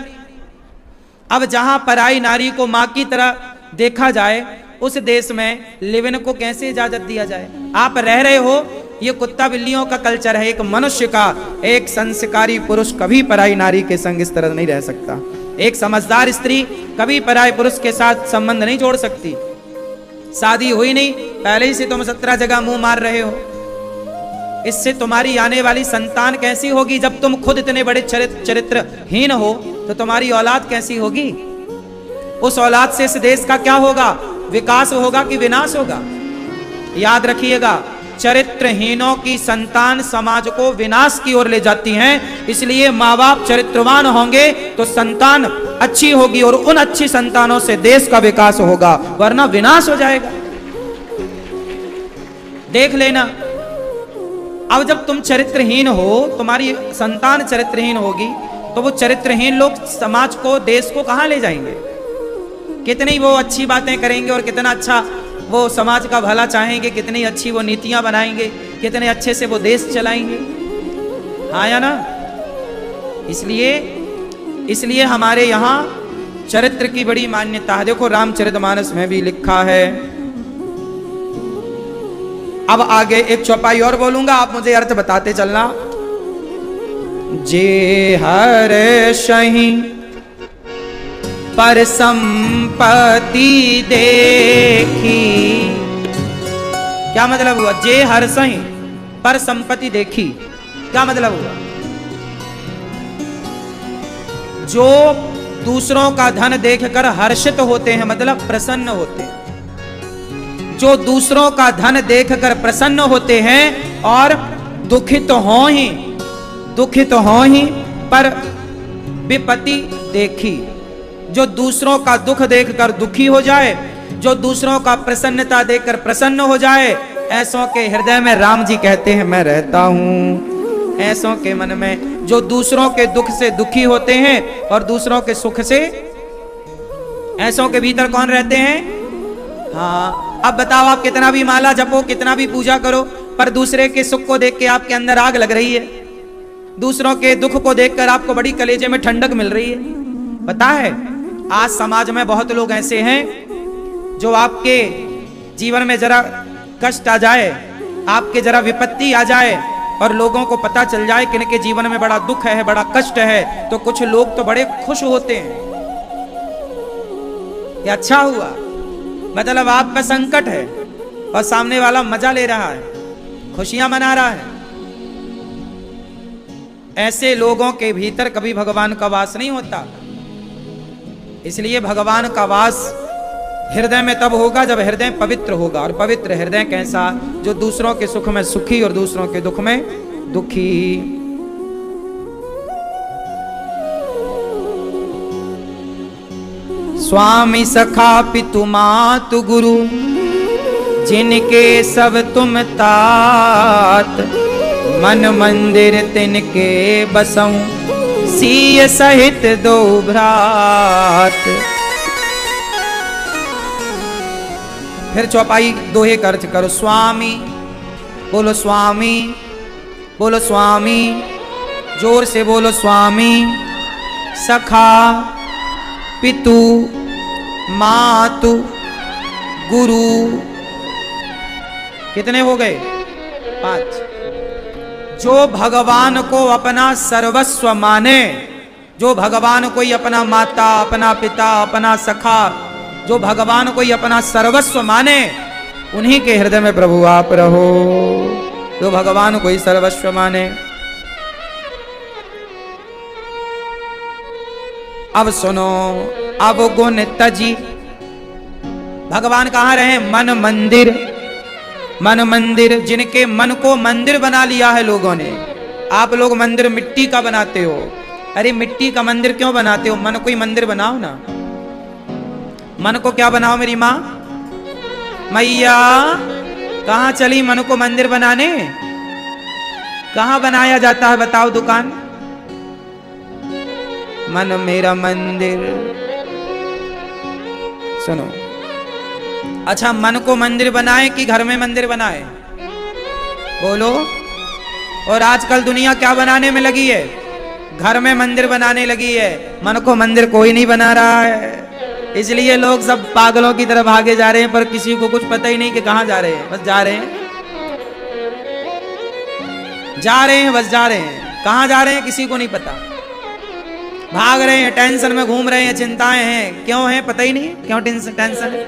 अब जहां पराई नारी को मां की तरह देखा जाए, उस देश में लिव इन को कैसे इजाजत दिया जाए? आप रह रहे हो, ये कुत्ता बिल्लियों का कल्चर है। एक मनुष्य का, एक संस्कारी पुरुष कभी पराई नारी के संग इस तरह नहीं रह सकता। एक समझदार स्त्री कभी पराई पुरुष के साथ संबंध नहीं जोड़ सकती। शादी हुई नहीं, पहले ही से तुम 17 जगह मुंह मार रहे हो। इससे तुम्हारी आने वाली संतान कैसी होगी? जब तुम खुद इतने बड़े चरित्रहीन हो तो तुम्हारी औलाद कैसी होगी? उस औलाद से इस देश का क्या होगा? विकास होगा कि विनाश होगा? याद रखिएगा, चरित्रहीनों की संतान समाज को विनाश की ओर ले जाती हैं। इसलिए माँ बाप चरित्रवान होंगे तो संतान अच्छी होगी और उन अच्छी संतानों से देश का विकास होगा, वरना विनाश हो जाएगा। देख लेना, अब जब तुम चरित्रहीन हो, तुम्हारी संतान चरित्रहीन होगी, तो वो चरित्रहीन लोग समाज को, देश को कहां ले जाएंगे? कितनी वो अच्छी बातें करेंगे और कितना अच्छा वो समाज का भला चाहेंगे, कितनी अच्छी वो नीतियां बनाएंगे, कितने अच्छे से वो देश चलाएंगे। हाँ या ना? इसलिए हमारे यहाँ चरित्र की बड़ी मान्यता है। देखो रामचरितमानस में भी लिखा है। अब आगे एक चौपाई और बोलूंगा, आप मुझे अर्थ बताते चलना। जे हर सही पर संपत्ति देखी, क्या मतलब हुआ? जे हर सही पर संपत्ति देखी, क्या मतलब हुआ? जो दूसरों का धन देखकर हर्षित होते हैं, मतलब प्रसन्न होते हैं। जो दूसरों का धन देखकर प्रसन्न होते हैं और दुखित हो ही पर विपत्ति देखी। जो दूसरों का दुख देखकर दुखी हो जाए, जो दूसरों का प्रसन्नता देखकर प्रसन्न हो जाए, ऐसों के हृदय में राम जी कहते हैं मैं रहता हूं। ऐसों के मन में जो दूसरों के दुख से दुखी होते हैं और दूसरों के सुख से, ऐसों के भीतर कौन रहते हैं? हाँ, अब बताओ, आप कितना भी माला जपो, कितना भी पूजा करो, पर दूसरे के सुख को देख के आपके अंदर आग लग रही है, दूसरों के दुख को देखकर आपको बड़ी कलेजे में ठंडक मिल रही है। पता है, आज समाज में बहुत लोग ऐसे हैं जो आपके जीवन में जरा कष्ट आ जाए, आपके जरा विपत्ति आ जाए और लोगों को पता चल जाए कि इनके जीवन में बड़ा दुख है, बड़ा कष्ट है, तो कुछ लोग तो बड़े खुश होते हैं। ये अच्छा हुआ, मतलब आप पे संकट है और सामने वाला मजा ले रहा है, खुशियां मना रहा है। ऐसे लोगों के भीतर कभी भगवान का वास नहीं होता। इसलिए भगवान का वास हृदय में तब होगा जब हृदय पवित्र होगा। और पवित्र हृदय कैसा? जो दूसरों के सुख में सुखी और दूसरों के दुख में दुखी। स्वामी सखा पितु मातु गुरु, जिनके सब तुम तात, मन मंदिर तिनके बसऊं, सीय सहित दो भ्रात। फिर चौपाई दोहे का अर्थ करो। स्वामी, बोलो स्वामी, बोलो स्वामी, जोर से बोलो स्वामी। सखा, पितु, मातु, गुरु, कितने हो गए? 5। जो भगवान को अपना सर्वस्व माने, जो भगवान को ही अपना माता, अपना पिता, अपना सखा, जो भगवान को ही अपना सर्वस्व माने, उन्हीं के हृदय में प्रभु आप रहो। जो भगवान को ही सर्वस्व माने। अब सुनो, अब गुण तजी। भगवान कहाँ रहे? मन मंदिर। मन मंदिर, जिनके मन को मंदिर बना लिया है लोगों ने। आप लोग मंदिर मिट्टी का बनाते हो। अरे मिट्टी का मंदिर क्यों बनाते हो? मन को ही मंदिर बनाओ ना। मन को क्या बनाओ मेरी माँ? मैया कहाँ चली मन को मंदिर बनाने? कहाँ बनाया जाता है बताओ दुकान? मन मेरा मंदिर। सुनो, अच्छा मन को मंदिर बनाए कि घर में मंदिर बनाए? बोलो। और आजकल दुनिया क्या बनाने में लगी है? घर में मंदिर बनाने लगी है। मन को मंदिर कोई नहीं बना रहा है। इसलिए लोग सब पागलों की तरफ आगे जा रहे हैं, पर किसी को कुछ पता ही नहीं कि कहां जा रहे हैं। बस जा रहे हैं, जा रहे हैं, बस जा रहे हैं। कहां जा रहे हैं किसी को नहीं पता। भाग रहे हैं, टेंशन में घूम रहे हैं, चिंताएं हैं। क्यों है पता ही नहीं। क्यों टेंशन है?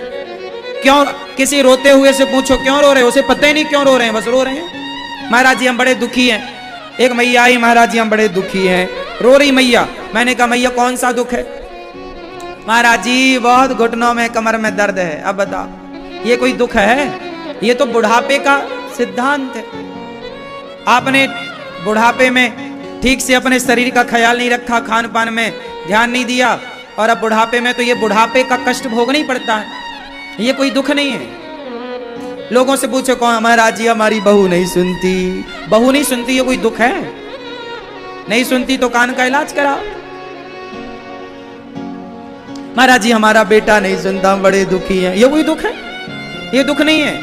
क्यों? किसी रोते हुए से पूछो क्यों रो रहे हो, उसे पता ही नहीं क्यों रो रहे हैं, बस रो रहे हैं। महाराज जी हम बड़े दुखी हैं। एक मैया आई, महाराज जी हम बड़े दुखी हैं, रो रही मैया। मैंने कहा मैया कौन सा दुख है? महाराज जी बहुत घुटनों में कमर में दर्द है। अब बताओ ये कोई दुख है? ये तो बुढ़ापे का सिद्धांत है। आपने बुढ़ापे में ठीक से अपने शरीर का ख्याल नहीं रखा, खान पान में ध्यान नहीं दिया, और अब बुढ़ापे में तो ये बुढ़ापे का कष्ट भोगना ही पड़ता है। ये कोई दुख नहीं है। लोगों से पूछो कौन? महाराज जी हमारी बहू नहीं सुनती। बहू नहीं सुनती ये कोई दुख है? नहीं सुनती तो कान का इलाज कराओ। महाराज जी हमारा बेटा नहीं सुनता, हम बड़े दुखी हैं। ये कोई दुख है? ये दुख नहीं है।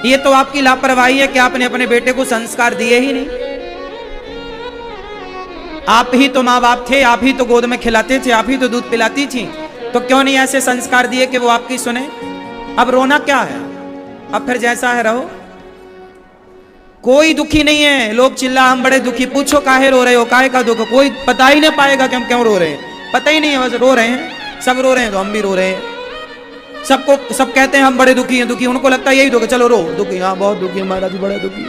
ये तो आपकी लापरवाही है कि आपने अपने बेटे को संस्कार दिए ही नहीं। आप ही तो माँ बाप थे, आप ही तो गोद में खिलाते थे, आप ही तो दूध पिलाती थी, तो क्यों नहीं ऐसे संस्कार दिए कि वो आपकी सुने? अब रोना क्या है? अब फिर जैसा है रहो। कोई दुखी नहीं है। लोग चिल्ला हम बड़े दुखी, पूछो काहे रो रहे हो, काहे का दुख? कोई पता ही नहीं पाएगा कि हम क्यों रो रहे हैं। पता ही नहीं है, बस रो रहे हैं। सब रो रहे हैं तो हम भी रो रहे हैं। सबको सब कहते हैं हम बड़े दुखी हैं, दुखी। उनको लगता है यही दुख है, चलो रो। दुखी, हाँ बहुत दुखी है महाराज जी, बड़ा दुखी।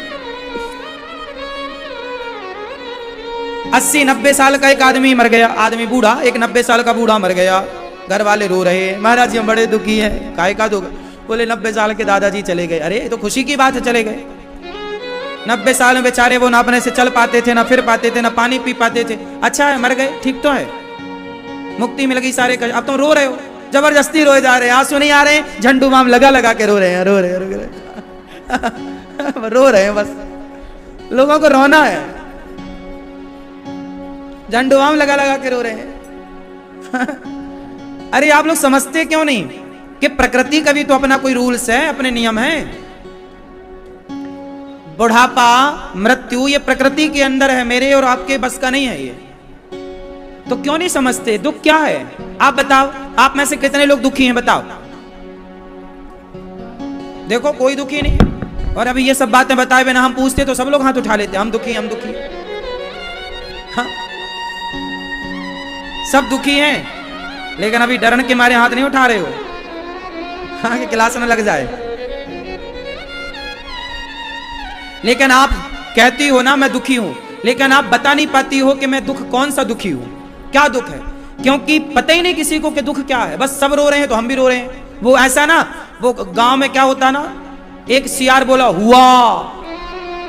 80-90 साल का एक आदमी मर गया, आदमी बूढ़ा, एक 90 साल का बूढ़ा मर गया। घर वाले रो रहे हैं, महाराज जी हम बड़े दुखी हैं। काहे का दुख? बोले 90 साल के दादाजी चले गए। अरे ये तो खुशी की बात है, चले गए। 90 साल में बेचारे वो ना अपने से चल पाते थे, ना फिर पाते थे, ना पानी पी पाते थे। अच्छा है मर गए, ठीक तो है, मुक्ति मिल गई सारे। अब तुम रो रहे हो, जबरदस्ती रोए जा रहे हैं, आंसू नहीं आ रहे हैं, झंडू बाम लगा लगा के रो रहे हैं, रो रहे हैं, रो रहे हैं। बस लोगों को रोना है, झंडू बाम लगा लगा के रो रहे हैं। अरे आप लोग समझते क्यों नहीं कि प्रकृति का भी तो अपना कोई रूल्स है, अपने नियम है। बुढ़ापा, मृत्यु ये प्रकृति के अंदर है, मेरे और आपके बस का नहीं है ये। तो क्यों नहीं समझते? दुख क्या है आप बताओ। आप में से कितने लोग दुखी हैं बताओ? देखो कोई दुखी नहीं। और अभी ये सब बातें बताए बिना हम पूछते तो सब लोग हाथ उठा लेते, हम दुखी, हम दुखी। हाँ सब दुखी हैं, लेकिन अभी डरने के मारे हाथ नहीं उठा रहे हो। हाँ कि क्लास न लग जाए। लेकिन आप कहती हो ना मैं दुखी हूं, लेकिन आप बता नहीं पाती हो कि मैं दुख कौन सा दुखी हूं, क्या दुख है। क्योंकि पता ही नहीं किसी को कि दुख क्या है। बस सब रो रहे हैं तो हम भी रो रहे हैं। वो ऐसा ना, वो गांव में क्या होता ना, एक सियार बोला हुआ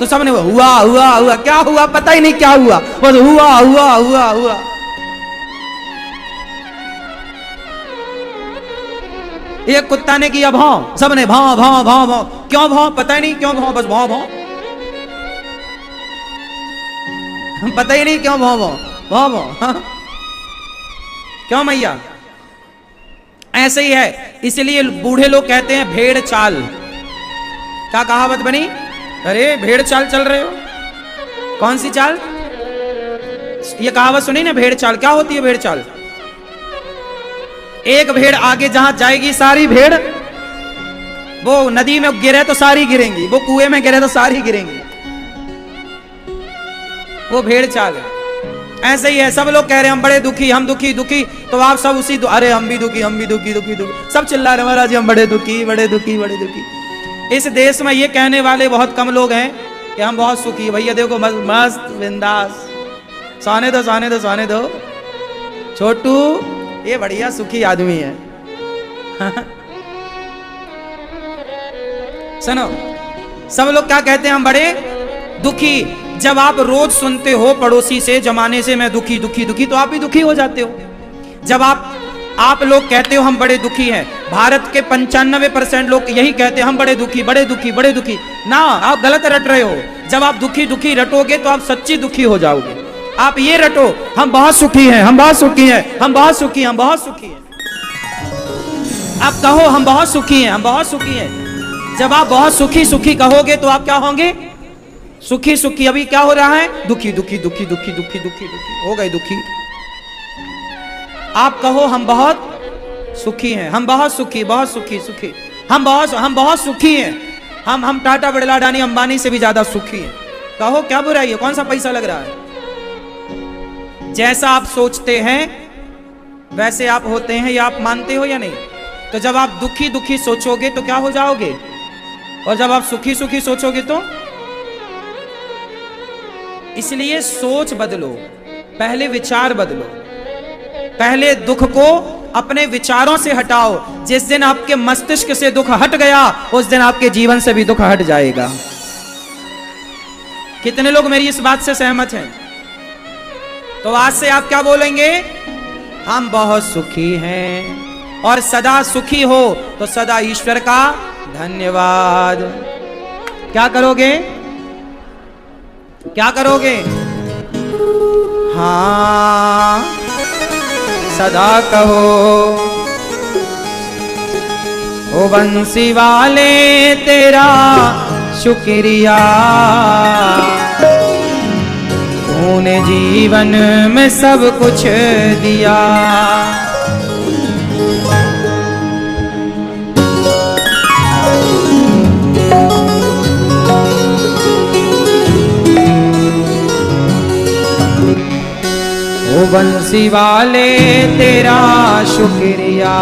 तो सबने हुआ हुआ हुआ, क्या हुआ पता ही नहीं क्या हुआ, बस हुआ हुआ हुआ हुआ। एक कुत्ता ने किया भाव, सबने भाव भाव भाव भाव। क्यों भाव पता ही नहीं, क्यों भाव, बस भाव भाव, पता ही नहीं क्यों भाव भाव भाव भाव। क्यों मैया? ऐसे ही है। इसलिए बूढ़े लोग कहते हैं भेड़ चाल। क्या कहावत बनी? अरे भेड़ चाल चल रहे हो, कौन सी चाल? ये कहावत सुनी ना, भेड़ चाल। क्या होती है भेड़ चाल? एक भेड़ आगे जहां जाएगी सारी भेड़, वो नदी में गिरे तो सारी गिरेंगी, वो कुएं में गिरे तो सारी गिरेंगी। वो भेड़ चाल है। ऐसे ही है। सब लोग कह रहे हैं हम बड़े दुखी, हम दुखी दुखी, तो आप सब उसी अरे हम भी दुखी, हम भी दुखी दुखी दुखी, सब चिल्ला रहे महाराज हम बड़े दुखी, बड़े दुखी, बड़े दुखी। इस देश में ये कहने वाले बहुत कम लोग हैं कि हम बहुत सुखी। भैया देखो मस्त बिंदास, सोने दो सोने दो सोने दो। छोटू ये बढ़िया सुखी आदमी है। सुनो, सब लोग क्या कहते हैं? हम बड़े दुखी। जब आप रोज सुनते हो पड़ोसी से जमाने से मैं दुखी दुखी दुखी, तो आप भी दुखी हो जाते हो। जब आप लोग कहते हो हम बड़े दुखी हैं, भारत के 95% लोग यही कहते हैं हम बड़े दुखी, बड़े दुखी, बड़े दुखी। ना, आप गलत रट रहे हो। जब आप दुखी दुखी रटोगे तो आप सच्ची दुखी हो जाओगे। आप ये रटो हम बहुत सुखी हैं, हम बहुत सुखी हैं, हम बहुत सुखी, हम बहुत सुखी हैं। आप कहो हम बहुत सुखी हैं, हम बहुत सुखी हैं। जब आप बहुत सुखी सुखी कहोगे तो आप क्या होंगे? सुखी सुखी। अभी क्या हो रहा है? दुखी दुखी दुखी दुखी दुखी दुखी दुखी हो गए दुखी। आप कहो हम बहुत सुखी हैं, हम बहुत सुखी, बहुत सुखी सुखी, हम बहुत सुखी हैं। हम टाटा बिरला अडानी अंबानी से भी ज्यादा सुखी हैं। कहो क्या बुराई है, कौन सा पैसा लग रहा है? जैसा आप सोचते हैं वैसे आप होते हैं, या आप मानते हो या नहीं? तो जब आप दुखी दुखी सोचोगे तो क्या हो जाओगे, और जब आप सुखी सुखी सोचोगे तो इसलिए सोच बदलो, पहले विचार बदलो, पहले दुख को अपने विचारों से हटाओ। जिस दिन आपके मस्तिष्क से दुख हट गया, उस दिन आपके जीवन से भी दुख हट जाएगा। कितने लोग मेरी इस बात से सहमत हैं? तो आज से आप क्या बोलेंगे? हम बहुत सुखी हैं। और सदा सुखी हो तो सदा ईश्वर का धन्यवाद। क्या करोगे? क्या करोगे? हाँ, सदा कहो, ओ बंसी वाले तेरा शुक्रिया, तूने जीवन में सब कुछ दिया। ओ बंसी वाले तेरा शुक्रिया।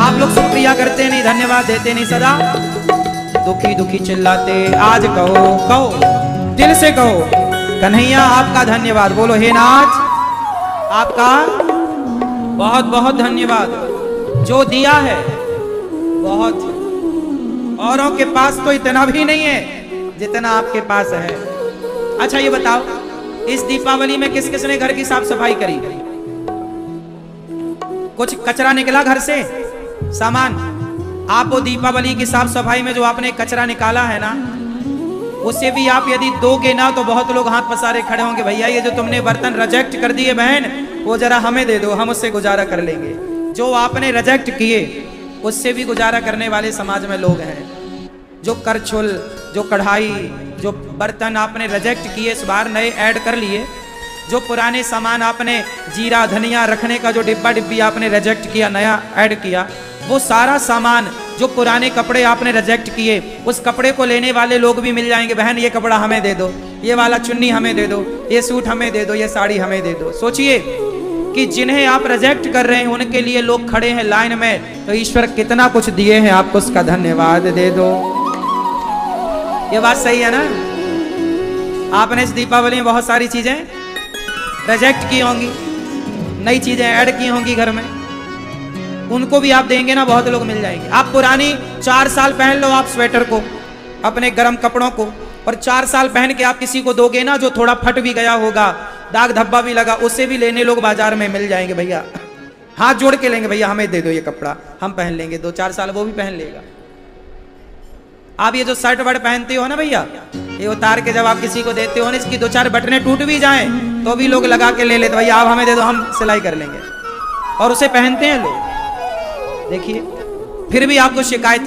आप लोग शुक्रिया करते नहीं, धन्यवाद देते नहीं, सदा दुखी दुखी चिल्लाते। आज कहो, कहो, दिल से कहो, कन्हैया आपका धन्यवाद। बोलो, हे नाथ आपका बहुत बहुत धन्यवाद, जो दिया है बहुत। औरों के पास तो इतना भी नहीं है जितना आपके पास है। अच्छा ये बताओ, इस दीपावली में किस किसने घर की साफ सफाई करी? कुछ कचरा निकला घर से, सामान? आप वो दीपावली की साफ सफाई में जो आपने कचरा निकाला है ना, उसे भी आप यदि दोगे ना तो बहुत लोग हाथ पसारे खड़े होंगे, भैया ये जो तुमने बर्तन रिजेक्ट कर दिए बहन, वो जरा हमें दे दो, हम उससे गुजारा कर लेंगे। जो आपने रिजेक्ट किए उससे भी गुजारा करने वाले समाज में लोग हैं। जो करछुल, जो कढ़ाई, जो बर्तन आपने रिजेक्ट किए, इस बार नए ऐड कर लिए। जो पुराने सामान आपने जीरा धनिया रखने का जो डिब्बा डिब्बी आपने रिजेक्ट किया, नया ऐड किया, वो सारा सामान, जो पुराने कपड़े आपने रिजेक्ट किए, उस कपड़े को लेने वाले लोग भी मिल जाएंगे। बहन ये कपड़ा हमें दे दो, ये वाला चुन्नी हमें दे दो, ये सूट हमें दे दो, ये साड़ी हमें दे दो। सोचिए कि जिन्हें आप रिजेक्ट कर रहे हैं उनके लिए लोग खड़े हैं लाइन में, तो ईश्वर कितना कुछ दिए हैं आपको, उसका धन्यवाद दे दो। ये बात सही है ना? आपने इस दीपावली में बहुत सारी चीजें रिजेक्ट की होंगी, नई चीजें ऐड की होंगी घर में, उनको भी आप देंगे ना, बहुत लोग मिल जाएंगे। आप पुरानी 4 साल पहन लो आप स्वेटर को, अपने गर्म कपड़ों को, और 4 साल पहन के आप किसी को दोगे ना जो थोड़ा फट भी गया होगा, दाग धब्बा भी लगा, उसे भी लेने लोग बाजार में मिल जाएंगे। भैया हाथ जोड़ के लेंगे, भैया हमें दे दो ये कपड़ा, हम पहन लेंगे। 2-4 साल वो भी पहन लेगा। आप ये जो शर्ट वर्ट पहनते हो ना भैया, ये उतार के जब आप किसी को देते हो ना, इसकी 2-4 बटनें टूट भी जाएं तो भी लोग लगा के ले लेते, भैया आप हमें दे दो, हम सिलाई कर लेंगे, और उसे पहनते हैं लोग। देखिए, फिर भी आपको शिकायतें